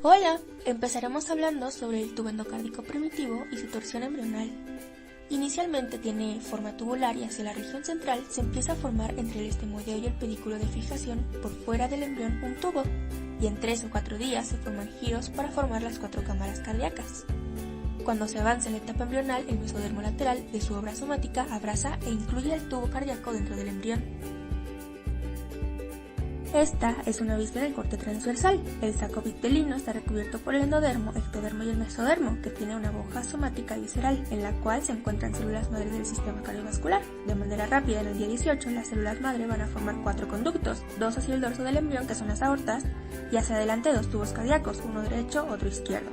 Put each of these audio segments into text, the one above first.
Hola, empezaremos hablando sobre el tubo endocárdico primitivo y su torsión embrional. Inicialmente tiene forma tubular y hacia la región central se empieza a formar entre el estemoideo y el pedículo de fijación por fuera del embrión un tubo, y en 3 o 4 días se forman giros para formar las 4 cámaras cardíacas. Cuando se avanza en la etapa embrional, el mesodermo lateral de su obra somática abraza e incluye el tubo cardíaco dentro del embrión. Esta es una vista del corte transversal. El saco vitelino está recubierto por el endodermo, ectodermo y el mesodermo, que tiene una hoja somática visceral, en la cual se encuentran células madre del sistema cardiovascular. De manera rápida, en el día 18, las células madre van a formar 4 conductos, 2 hacia el dorso del embrión, que son las aortas, y hacia adelante 2 tubos cardíacos, uno derecho, otro izquierdo.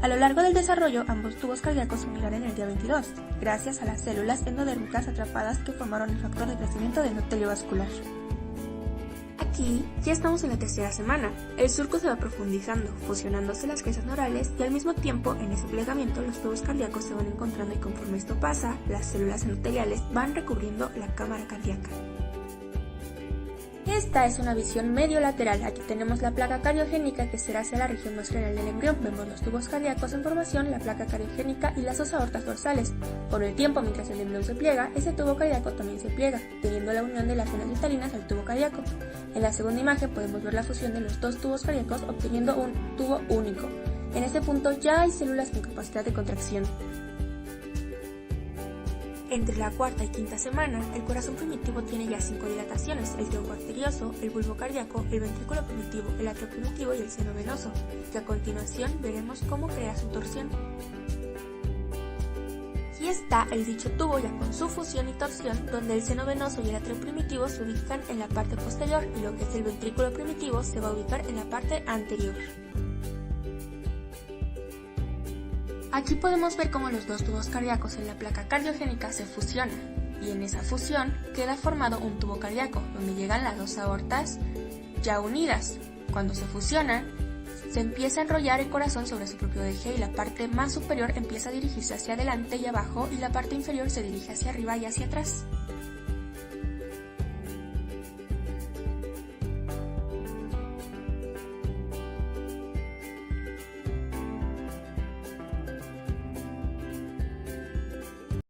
A lo largo del desarrollo, ambos tubos cardíacos se unirán en el día 22, gracias a las células endodérmicas atrapadas que formaron el factor de crecimiento del endotelio vascular. Aquí ya estamos en la tercera semana. El surco se va profundizando, fusionándose las piezas neurales y al mismo tiempo en ese plegamiento los tubos cardíacos se van encontrando y conforme esto pasa, las células endoteliales van recubriendo la cámara cardíaca. Esta es una visión medio lateral. Aquí tenemos la placa cardiogénica que será hacia la región más craneal del embrión. Vemos los tubos cardíacos en formación, la placa cardiogénica y las 2 aortas dorsales. Con el tiempo, mientras el embrión se pliega, ese tubo cardíaco también se pliega, teniendo la unión de las venas vitalinas al tubo cardíaco. En la segunda imagen podemos ver la fusión de los 2 tubos cardíacos obteniendo un tubo único. En este punto ya hay células con capacidad de contracción. Entre la cuarta y quinta semana, el corazón primitivo tiene ya 5 dilataciones: el tronco arterioso, el bulbo cardíaco, el ventrículo primitivo, el atrio primitivo y el seno venoso, que a continuación veremos cómo crea su torsión. Aquí está el dicho tubo ya con su fusión y torsión, donde el seno venoso y el atrio primitivo se ubican en la parte posterior y lo que es el ventrículo primitivo se va a ubicar en la parte anterior. Aquí podemos ver cómo los 2 tubos cardíacos en la placa cardiogénica se fusionan, y en esa fusión queda formado un tubo cardíaco, donde llegan las 2 aortas ya unidas. Cuando se fusionan, se empieza a enrollar el corazón sobre su propio eje y la parte más superior empieza a dirigirse hacia adelante y abajo y la parte inferior se dirige hacia arriba y hacia atrás.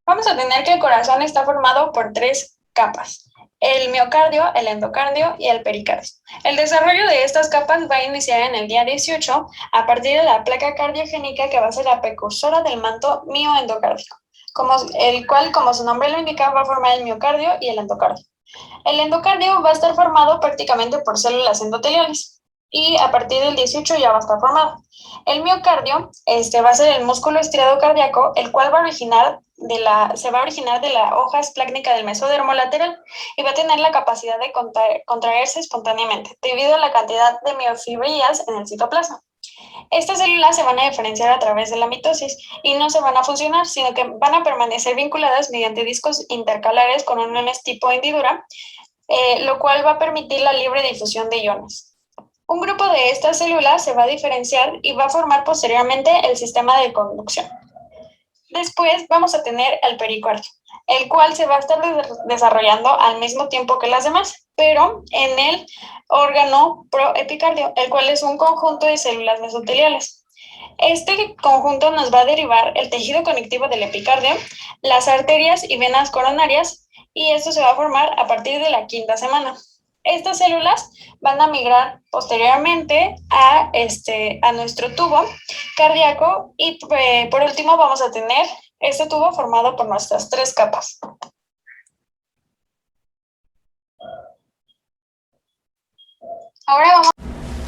Vamos a tener que el corazón está formado por 3 capas: el miocardio, el endocardio y el pericardio. El desarrollo de estas capas va a iniciar en el día 18 a partir de la placa cardiogénica, que va a ser la precursora del manto mioendocárdico, el cual, como su nombre lo indica, va a formar el miocardio y el endocardio. El endocardio va a estar formado prácticamente por células endoteliales y a partir del 18 ya va a estar formado. El miocardio va a ser el músculo estriado cardíaco, el cual se va a originar de la hoja esplácnica del mesodermo lateral y va a tener la capacidad de contraerse espontáneamente debido a la cantidad de miofibrillas en el citoplasma. Estas células se van a diferenciar a través de la mitosis y no se van a fusionar, sino que van a permanecer vinculadas mediante discos intercalares con uniones tipo hendidura, lo cual va a permitir la libre difusión de iones. Un grupo de estas células se va a diferenciar y va a formar posteriormente el sistema de conducción. Después vamos a tener el pericardio, el cual se va a estar desarrollando al mismo tiempo que las demás, pero en el órgano proepicardio, el cual es un conjunto de células mesoteliales. Este conjunto nos va a derivar el tejido conectivo del epicardio, las arterias y venas coronarias, y esto se va a formar a partir de la 5ª semana. Estas células van a migrar posteriormente a nuestro tubo cardíaco y por último vamos a tener este tubo formado por nuestras 3 capas. Ahora vamos.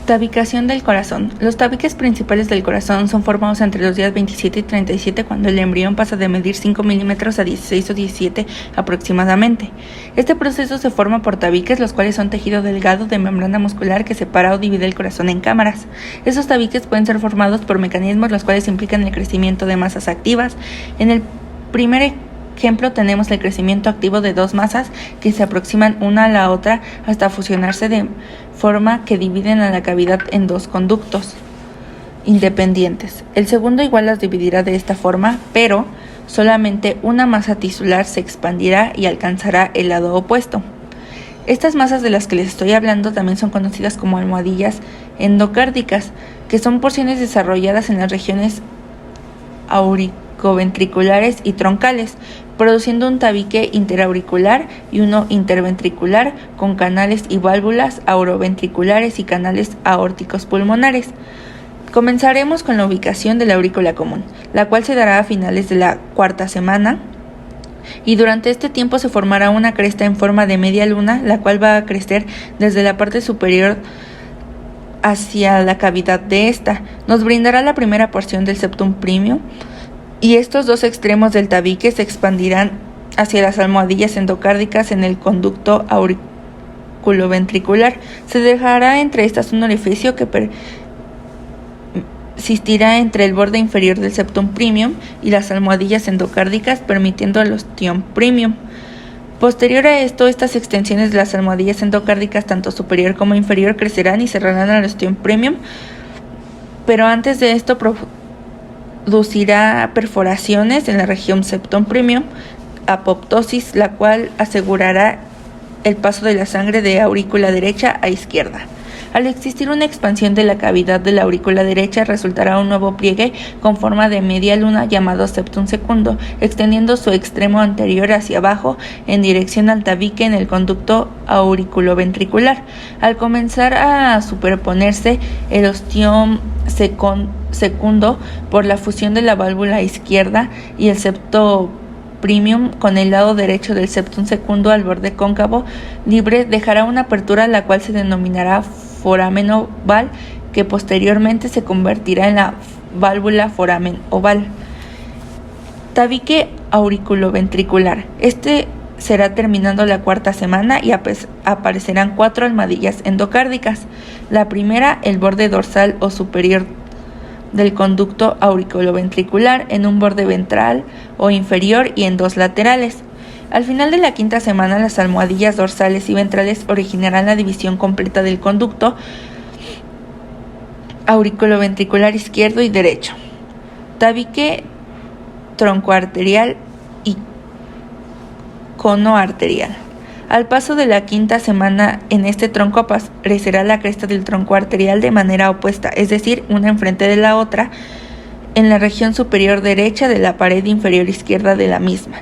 Tabicación del corazón. Los tabiques principales del corazón son formados entre los días 27 y 37, cuando el embrión pasa de medir 5 milímetros a 16 o 17 aproximadamente. Este proceso se forma por tabiques, los cuales son tejido delgado de membrana muscular que separa o divide el corazón en cámaras. Esos tabiques pueden ser formados por mecanismos los cuales implican el crecimiento de masas activas. En el primer ejemplo tenemos el crecimiento activo de 2 masas que se aproximan una a la otra hasta fusionarse de forma que dividen a la cavidad en 2 conductos independientes. El segundo igual las dividirá de esta forma, pero solamente una masa tisular se expandirá y alcanzará el lado opuesto. Estas masas de las que les estoy hablando también son conocidas como almohadillas endocárdicas. que son porciones desarrolladas en las regiones auriculoventriculares y troncales, produciendo un tabique interauricular y uno interventricular con canales y válvulas auroventriculares y canales aórticos pulmonares. Comenzaremos con la ubicación de la aurícula común, la cual se dará a finales de la cuarta semana, y durante este tiempo se formará una cresta en forma de media luna, la cual va a crecer desde la parte superior hacia la cavidad de esta. Nos brindará la primera porción del septum premium, y estos dos extremos del tabique se expandirán hacia las almohadillas endocárdicas en el conducto auriculoventricular. Se dejará entre estas un orificio que persistirá entre el borde inferior del septum premium y las almohadillas endocárdicas, permitiendo el ostión premium. Posterior a esto, estas extensiones de las almohadillas endocárdicas, tanto superior como inferior, crecerán y cerrarán al ostión premium, pero antes de esto producirá perforaciones en la región septum premium, apoptosis, la cual asegurará el paso de la sangre de aurícula derecha a izquierda. Al existir una expansión de la cavidad de la aurícula derecha, resultará un nuevo pliegue con forma de media luna llamado septum secundo, extendiendo su extremo anterior hacia abajo en dirección al tabique en el conducto auriculoventricular. Al comenzar a superponerse el ostión secundo por la fusión de la válvula izquierda y el septo premium con el lado derecho del septum secundo al borde cóncavo libre, dejará una apertura la cual se denominará foramen oval, que posteriormente se convertirá en la válvula foramen oval. Tabique auriculoventricular. Este será terminando la cuarta semana y aparecerán 4 almohadillas endocárdicas. La primera, el borde dorsal o superior del conducto auriculoventricular, en un borde ventral o inferior y en 2 laterales. Al final de la quinta semana, las almohadillas dorsales y ventrales originarán la división completa del conducto auriculoventricular izquierdo y derecho. Tabique troncoarterial y cono arterial. Al paso de la quinta semana, en este tronco aparecerá la cresta del tronco arterial de manera opuesta, es decir, una enfrente de la otra, en la región superior derecha de la pared inferior izquierda de la misma.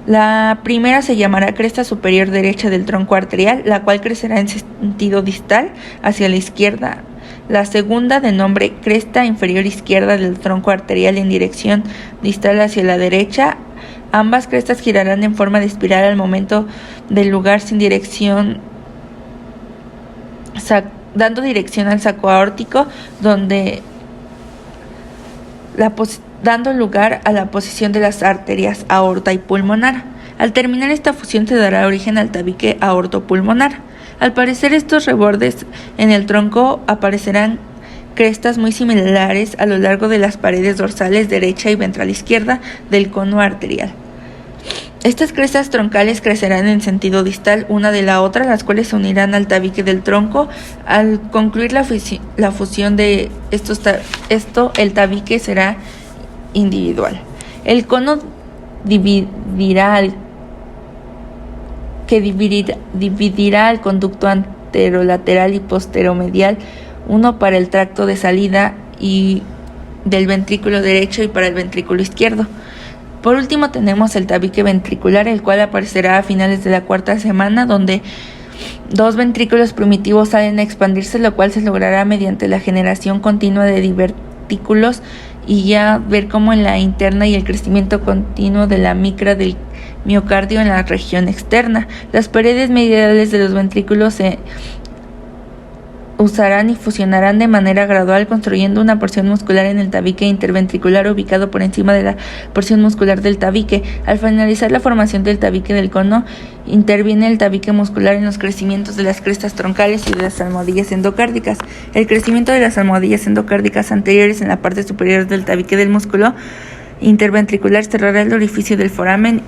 La primera se llamará cresta superior derecha del tronco arterial, la cual crecerá en sentido distal hacia la izquierda. La segunda, de nombre cresta inferior izquierda del tronco arterial en dirección distal hacia la derecha. Ambas crestas girarán en forma de espiral al momento del lugar sin dirección, dando dirección al saco aórtico, dando lugar a la posición de las arterias aorta y pulmonar. Al terminar esta fusión se dará origen al tabique aortopulmonar. Al parecer, estos rebordes en el tronco aparecerán crestas muy similares a lo largo de las paredes dorsales derecha y ventral izquierda del cono arterial. Estas crestas troncales crecerán en sentido distal una de la otra, las cuales se unirán al tabique del tronco. Al concluir la fusión de el tabique será individual. El cono dividirá el conducto anterolateral y posteromedial, uno para el tracto de salida y del ventrículo derecho y para el ventrículo izquierdo. Por último tenemos el tabique ventricular, el cual aparecerá a finales de la cuarta semana, donde 2 ventrículos primitivos salen a expandirse, lo cual se logrará mediante la generación continua de divertículos, y ya ver cómo en la interna y el crecimiento continuo de la micra del miocardio en la región externa. Las paredes mediales de los ventrículos se usarán y fusionarán de manera gradual, construyendo una porción muscular en el tabique interventricular ubicado por encima de la porción muscular del tabique. Al finalizar la formación del tabique del cono, interviene el tabique muscular en los crecimientos de las crestas troncales y de las almohadillas endocárdicas. El crecimiento de las almohadillas endocárdicas anteriores en la parte superior del tabique del músculo interventricular cerrará el orificio del foramen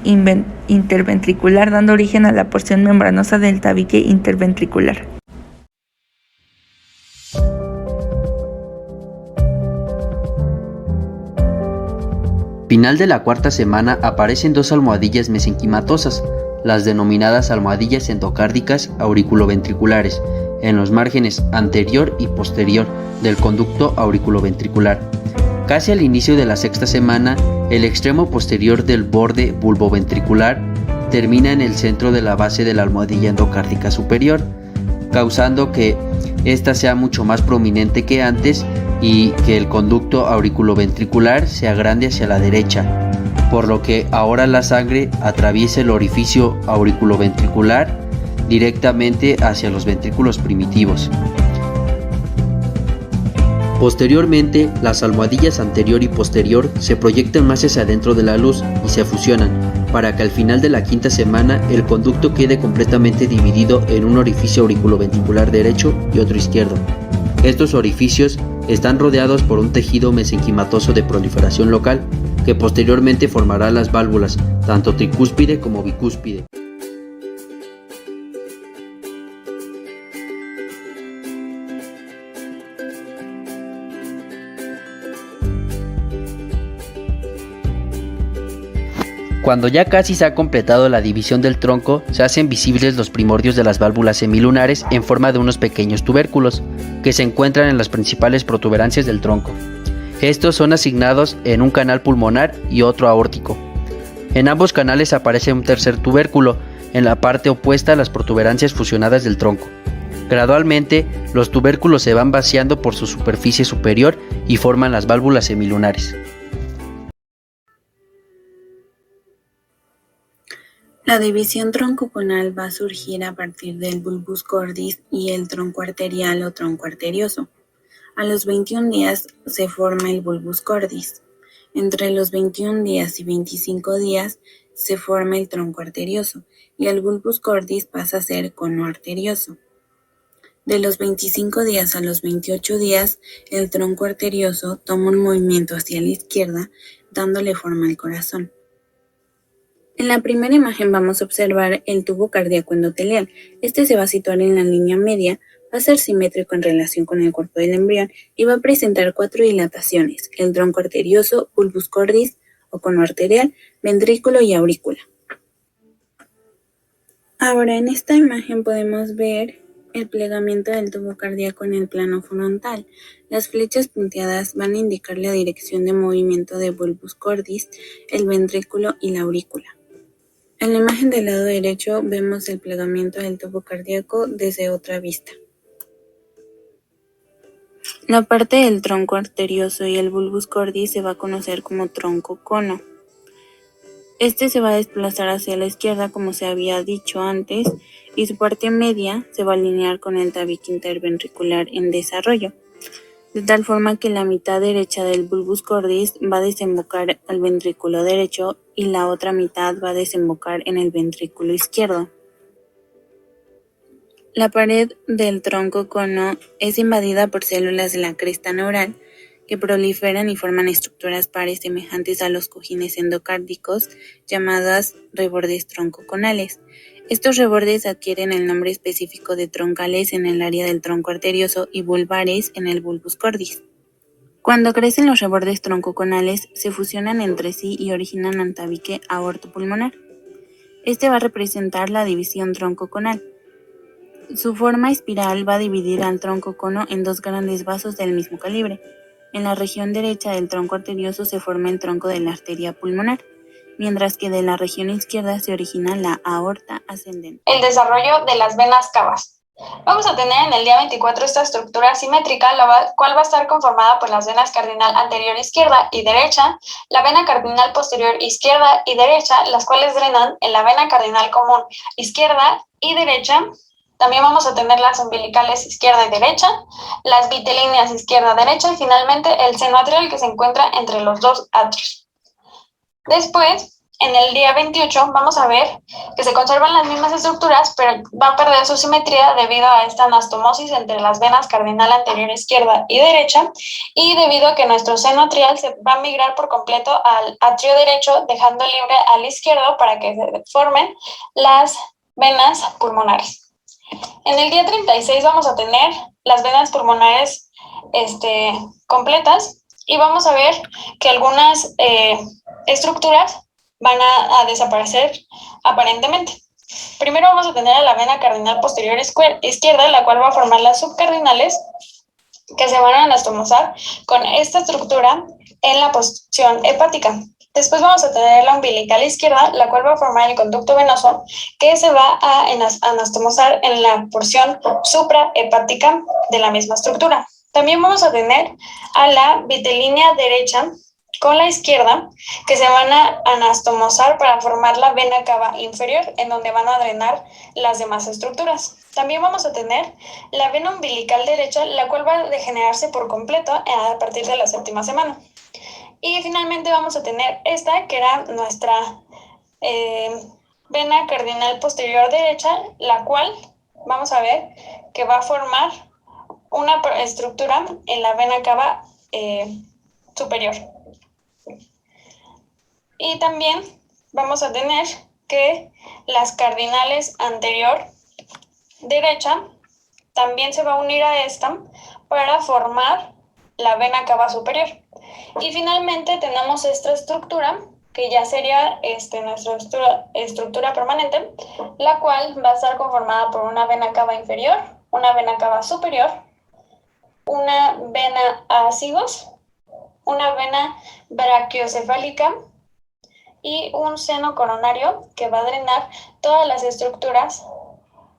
interventricular, dando origen a la porción membranosa del tabique interventricular. Final de la cuarta semana aparecen 2 almohadillas mesenquimatosas, las denominadas almohadillas endocárdicas auriculoventriculares, en los márgenes anterior y posterior del conducto auriculoventricular. Casi al inicio de la sexta semana, el extremo posterior del borde bulboventricular termina en el centro de la base de la almohadilla endocárdica superior, causando que ésta sea mucho más prominente que antes y que el conducto auriculoventricular se agrande hacia la derecha, por lo que ahora la sangre atraviesa el orificio auriculoventricular directamente hacia los ventrículos primitivos. Posteriormente, las almohadillas anterior y posterior se proyectan más hacia adentro de la luz y se fusionan, para que al final de la quinta semana el conducto quede completamente dividido en un orificio auriculoventricular derecho y otro izquierdo. Estos orificios están rodeados por un tejido mesenquimatoso de proliferación local, que posteriormente formará las válvulas, tanto tricúspide como bicúspide. Cuando ya casi se ha completado la división del tronco, se hacen visibles los primordios de las válvulas semilunares en forma de unos pequeños tubérculos, que se encuentran en las principales protuberancias del tronco. Estos son asignados en un canal pulmonar y otro aórtico. En ambos canales aparece un tercer tubérculo, en la parte opuesta a las protuberancias fusionadas del tronco. Gradualmente, los tubérculos se van vaciando por su superficie superior y forman las válvulas semilunares. La división troncoconal va a surgir a partir del bulbus cordis y el tronco arterial o tronco arterioso. A los 21 días se forma el bulbus cordis. Entre los 21 días y 25 días se forma el tronco arterioso y el bulbus cordis pasa a ser cono arterioso. De los 25 días a los 28 días, el tronco arterioso toma un movimiento hacia la izquierda, dándole forma al corazón. En la primera imagen vamos a observar el tubo cardíaco endotelial. Este se va a situar en la línea media, va a ser simétrico en relación con el cuerpo del embrión y va a presentar 4 dilataciones: el tronco arterioso, bulbus cordis o cono arterial, ventrículo y aurícula. Ahora en esta imagen podemos ver el plegamiento del tubo cardíaco en el plano frontal. Las flechas punteadas van a indicar la dirección de movimiento de bulbus cordis, el ventrículo y la aurícula. En la imagen del lado derecho vemos el plegamiento del tubo cardíaco desde otra vista. La parte del tronco arterioso y el bulbus cordis se va a conocer como tronco cono. Este se va a desplazar hacia la izquierda, como se había dicho antes, y su parte media se va a alinear con el tabique interventricular en desarrollo, de tal forma que la mitad derecha del bulbus cordis va a desembocar al ventrículo derecho y la otra mitad va a desembocar en el ventrículo izquierdo. La pared del tronco cono es invadida por células de la cresta neural que proliferan y forman estructuras pares semejantes a los cojines endocárdicos llamadas rebordes troncoconales. Estos rebordes adquieren el nombre específico de troncales en el área del tronco arterioso y bulbares en el bulbus cordis. Cuando crecen los rebordes troncoconales, se fusionan entre sí y originan un tabique aortopulmonar. Este va a representar la división troncoconal. Su forma espiral va a dividir al tronco cono en 2 grandes vasos del mismo calibre. En la región derecha del tronco arterioso se forma el tronco de la arteria pulmonar, mientras que de la región izquierda se origina la aorta ascendente. El desarrollo de las venas cavas. Vamos a tener en el día 24 esta estructura simétrica, la cual va a estar conformada por las venas cardinal anterior izquierda y derecha, la vena cardinal posterior izquierda y derecha, las cuales drenan en la vena cardinal común izquierda y derecha. También vamos a tener las umbilicales izquierda y derecha, las vitelíneas izquierda-derecha y finalmente el seno atrial que se encuentra entre los 2 atrios. Después, en el día 28 vamos a ver que se conservan las mismas estructuras, pero va a perder su simetría debido a esta anastomosis entre las venas cardinal anterior izquierda y derecha y debido a que nuestro seno atrial se va a migrar por completo al atrio derecho, dejando libre al izquierdo para que se formen las venas pulmonares. En el día 36 vamos a tener las venas pulmonares completas y vamos a ver que algunas estructuras van a desaparecer aparentemente. Primero vamos a tener a la vena cardinal posterior izquierda, la cual va a formar las subcardinales que se van a anastomosar con esta estructura en la porción hepática. Después vamos a tener la umbilical izquierda, la cual va a formar el conducto venoso que se va a anastomosar en la porción suprahepática de la misma estructura. También vamos a tener a la vitelínea derecha con la izquierda que se van a anastomosar para formar la vena cava inferior, en donde van a drenar las demás estructuras. También vamos a tener la vena umbilical derecha, la cual va a degenerarse por completo a partir de la 7ª semana. Y finalmente vamos a tener esta, que era nuestra vena cardinal posterior derecha, la cual vamos a ver que va a formar una estructura en la vena cava superior. Y también vamos a tener que las cardinales anterior derecha también se va a unir a esta para formar la vena cava superior. Y finalmente tenemos esta estructura, que ya sería nuestra estructura permanente, la cual va a estar conformada por una vena cava inferior, una vena cava superior, una vena ácidos, una vena brachiocefálica y un seno coronario que va a drenar todas las estructuras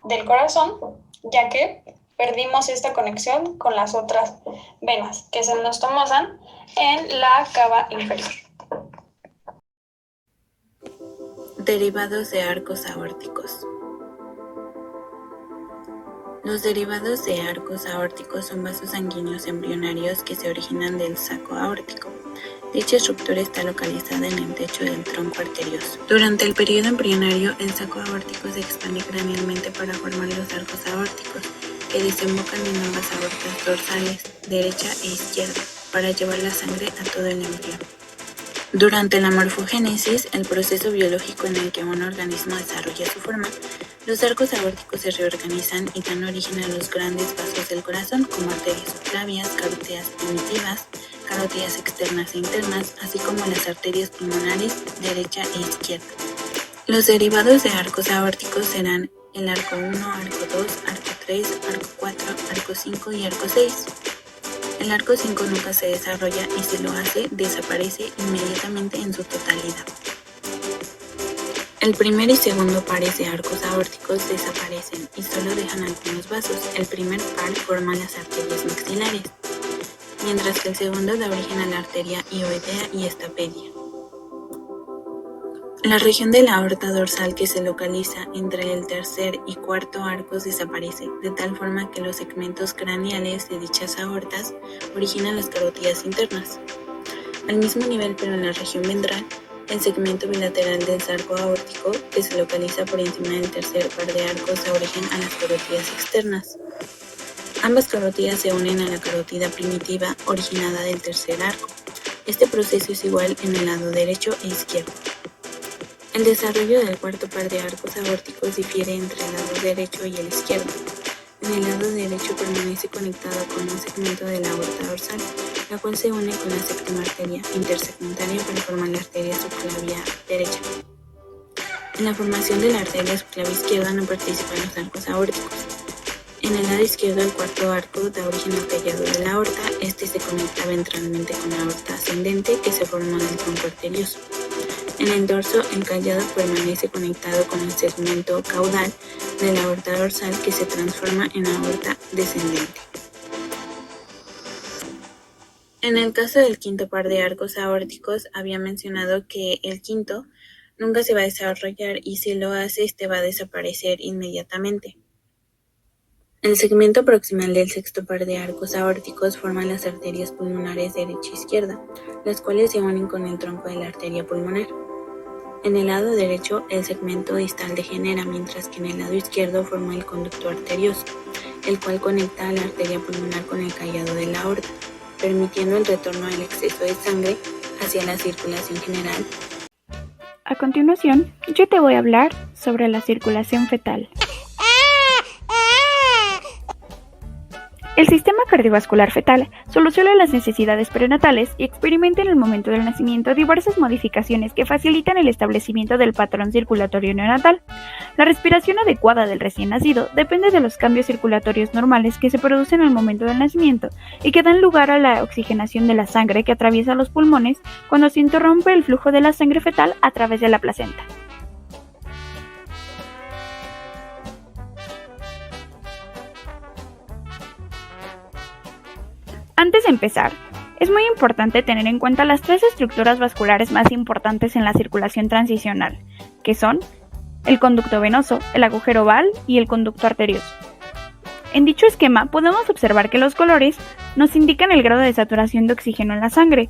del corazón, ya que perdimos esta conexión con las otras venas que se anastomosan en la cava inferior. Derivados de arcos aórticos. Los derivados de arcos aórticos son vasos sanguíneos embrionarios que se originan del saco aórtico. Dicha estructura está localizada en el techo del tronco arterioso. Durante el periodo embrionario, el saco aórtico se expande cranealmente para formar los arcos aórticos, que desembocan en ambas aortas dorsales, derecha e izquierda, para llevar la sangre a todo el embrión. Durante la morfogénesis, el proceso biológico en el que un organismo desarrolla su forma, los arcos aórticos se reorganizan y dan origen a los grandes vasos del corazón, como arterias subclavias, carótidas primitivas, carótidas externas e internas, así como las arterias pulmonares derecha e izquierda. Los derivados de arcos aórticos serán el arco 1, arco 2, arco 3, arco 4, arco 5 y arco 6. El arco 5 nunca se desarrolla y si lo hace, desaparece inmediatamente en su totalidad. El primer y segundo pares de arcos aórticos desaparecen y solo dejan algunos vasos. El primer par forma las arterias maxilares, mientras que el segundo da origen a la arteria hioidea y estapedia. La región de la aorta dorsal que se localiza entre el tercer y cuarto arcos desaparece, de tal forma que los segmentos craneales de dichas aortas originan las carótidas internas. Al mismo nivel, pero en la región ventral, el segmento bilateral del arco aórtico, que se localiza por encima del tercer par de arcos, da origen a las carótidas externas. Ambas carótidas se unen a la carótida primitiva originada del tercer arco. Este proceso es igual en el lado derecho e izquierdo. El desarrollo del cuarto par de arcos aórticos difiere entre el lado derecho y el izquierdo. En el lado derecho permanece conectado con un segmento de la aorta dorsal, la cual se une con la séptima arteria intersegmentaria para formar la arteria subclavia derecha. En la formación de la arteria subclavia izquierda no participan los arcos aórticos. En el lado izquierdo, el cuarto arco da origen al callado de la aorta. Este se conecta ventralmente con la aorta ascendente que se forma del tronco arterioso. En el dorso, el callado permanece conectado con el segmento caudal de la aorta dorsal que se transforma en aorta descendente. En el caso del quinto par de arcos aórticos, había mencionado que el quinto nunca se va a desarrollar y si lo hace, este va a desaparecer inmediatamente. El segmento proximal del sexto par de arcos aórticos forma las arterias pulmonares derecha e izquierda, las cuales se unen con el tronco de la arteria pulmonar. En el lado derecho, el segmento distal degenera, mientras que en el lado izquierdo forma el conducto arterioso, el cual conecta a la arteria pulmonar con el callado de la aorta, permitiendo el retorno del exceso de sangre hacia la circulación general. A continuación, yo te voy a hablar sobre la circulación fetal. El sistema cardiovascular fetal soluciona las necesidades prenatales y experimenta en el momento del nacimiento diversas modificaciones que facilitan el establecimiento del patrón circulatorio neonatal. La respiración adecuada del recién nacido depende de los cambios circulatorios normales que se producen al momento del nacimiento y que dan lugar a la oxigenación de la sangre que atraviesa los pulmones cuando se interrumpe el flujo de la sangre fetal a través de la placenta. Antes de empezar, es muy importante tener en cuenta las tres estructuras vasculares más importantes en la circulación transicional, que son el conducto venoso, el agujero oval y el conducto arterioso. En dicho esquema podemos observar que los colores nos indican el grado de saturación de oxígeno en la sangre.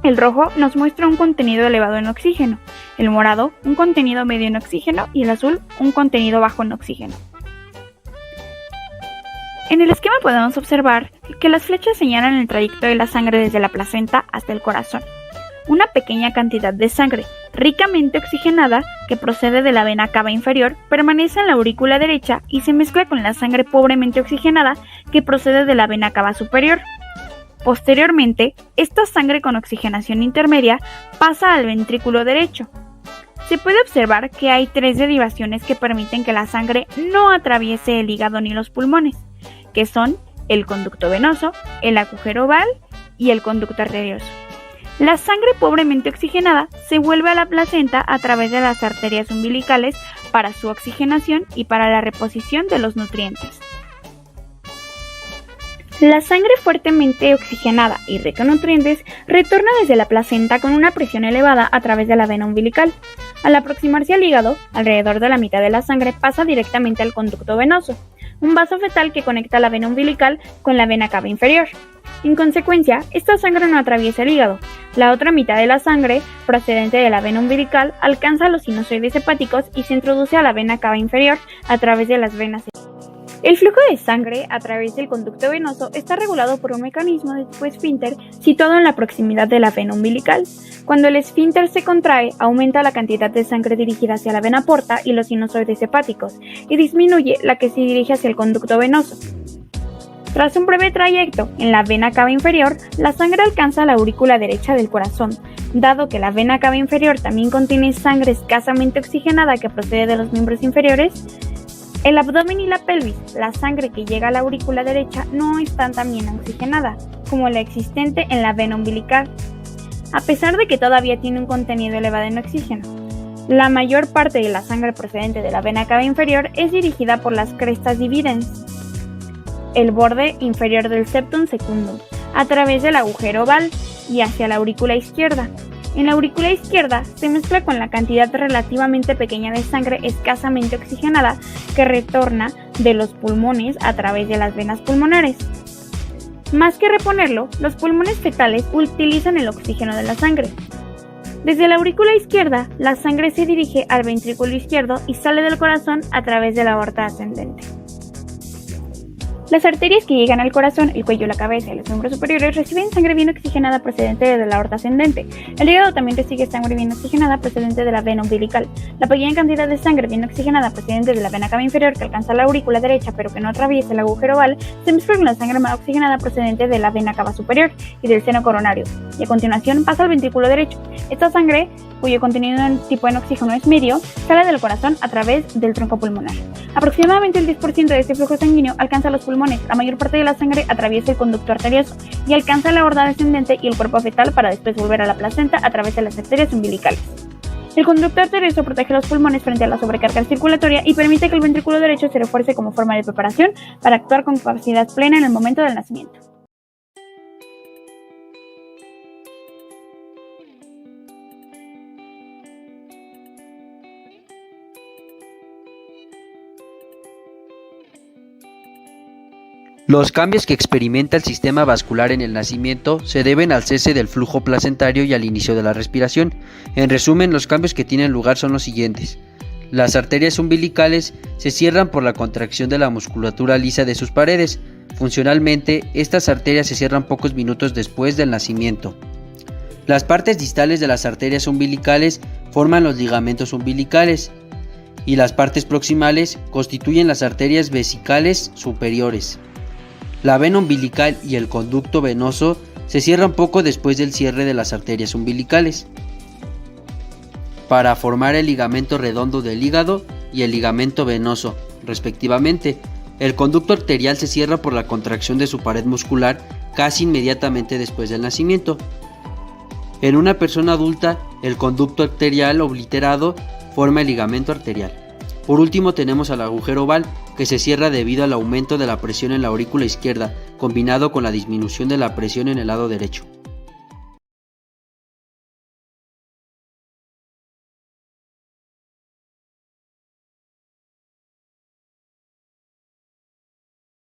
El rojo nos muestra un contenido elevado en oxígeno, el morado un contenido medio en oxígeno y el azul un contenido bajo en oxígeno. En el esquema podemos observar que las flechas señalan el trayecto de la sangre desde la placenta hasta el corazón. Una pequeña cantidad de sangre ricamente oxigenada que procede de la vena cava inferior permanece en la aurícula derecha y se mezcla con la sangre pobremente oxigenada que procede de la vena cava superior. Posteriormente, esta sangre con oxigenación intermedia pasa al ventrículo derecho. Se puede observar que hay tres derivaciones que permiten que la sangre no atraviese el hígado ni los pulmones, que son el conducto venoso, el agujero oval y el conducto arterioso. La sangre pobremente oxigenada se vuelve a la placenta a través de las arterias umbilicales para su oxigenación y para la reposición de los nutrientes. La sangre fuertemente oxigenada y rica en nutrientes retorna desde la placenta con una presión elevada a través de la vena umbilical. Al aproximarse al hígado, alrededor de la mitad de la sangre pasa directamente al conducto venoso, un vaso fetal que conecta la vena umbilical con la vena cava inferior. En consecuencia, esta sangre no atraviesa el hígado. La otra mitad de la sangre, procedente de la vena umbilical, alcanza los sinusoides hepáticos y se introduce a la vena cava inferior a través de las venas. El flujo de sangre a través del conducto venoso está regulado por un mecanismo de tipo esfínter situado en la proximidad de la vena umbilical. Cuando el esfínter se contrae, aumenta la cantidad de sangre dirigida hacia la vena porta y los sinusoides hepáticos, y disminuye la que se dirige hacia el conducto venoso. Tras un breve trayecto en la vena cava inferior, la sangre alcanza la aurícula derecha del corazón. Dado que la vena cava inferior también contiene sangre escasamente oxigenada que procede de los miembros inferiores, el abdomen y la pelvis, la sangre que llega a la aurícula derecha, no está tan bien oxigenada como la existente en la vena umbilical, a pesar de que todavía tiene un contenido elevado en oxígeno. La mayor parte de la sangre procedente de la vena cava inferior es dirigida por las crestas dividens, el borde inferior del septum secundum, a través del agujero oval y hacia la aurícula izquierda. En la aurícula izquierda se mezcla con la cantidad relativamente pequeña de sangre escasamente oxigenada que retorna de los pulmones a través de las venas pulmonares. Más que reponerlo, los pulmones fetales utilizan el oxígeno de la sangre. Desde la aurícula izquierda, la sangre se dirige al ventrículo izquierdo y sale del corazón a través de la aorta ascendente. Las arterias que llegan al corazón, el cuello, la cabeza y los miembros superiores reciben sangre bien oxigenada procedente de la aorta ascendente. El hígado también recibe sangre bien oxigenada procedente de la vena umbilical. La pequeña cantidad de sangre bien oxigenada procedente de la vena cava inferior que alcanza la aurícula derecha pero que no atraviesa el agujero oval se mezcla con la sangre mal oxigenada procedente de la vena cava superior y del seno coronario, y a continuación pasa al ventrículo derecho. Esta sangre, cuyo contenido en tipo en oxígeno es medio, sale del corazón a través del tronco pulmonar. Aproximadamente el 10% de este flujo sanguíneo alcanza los pulmones. La mayor parte de la sangre atraviesa el conducto arterioso y alcanza la aorta descendente y el cuerpo fetal para después volver a la placenta a través de las arterias umbilicales. El conducto arterioso protege los pulmones frente a la sobrecarga circulatoria y permite que el ventrículo derecho se refuerce como forma de preparación para actuar con capacidad plena en el momento del nacimiento. Los cambios que experimenta el sistema vascular en el nacimiento se deben al cese del flujo placentario y al inicio de la respiración. En resumen, los cambios que tienen lugar son los siguientes. Las arterias umbilicales se cierran por la contracción de la musculatura lisa de sus paredes. Funcionalmente, estas arterias se cierran pocos minutos después del nacimiento. Las partes distales de las arterias umbilicales forman los ligamentos umbilicales y las partes proximales constituyen las arterias vesicales superiores. La vena umbilical y el conducto venoso se cierran poco después del cierre de las arterias umbilicales, para formar el ligamento redondo del hígado y el ligamento venoso, respectivamente. El conducto arterial se cierra por la contracción de su pared muscular casi inmediatamente después del nacimiento. En una persona adulta, el conducto arterial obliterado forma el ligamento arterial. Por último tenemos al agujero oval, que se cierra debido al aumento de la presión en la aurícula izquierda, combinado con la disminución de la presión en el lado derecho.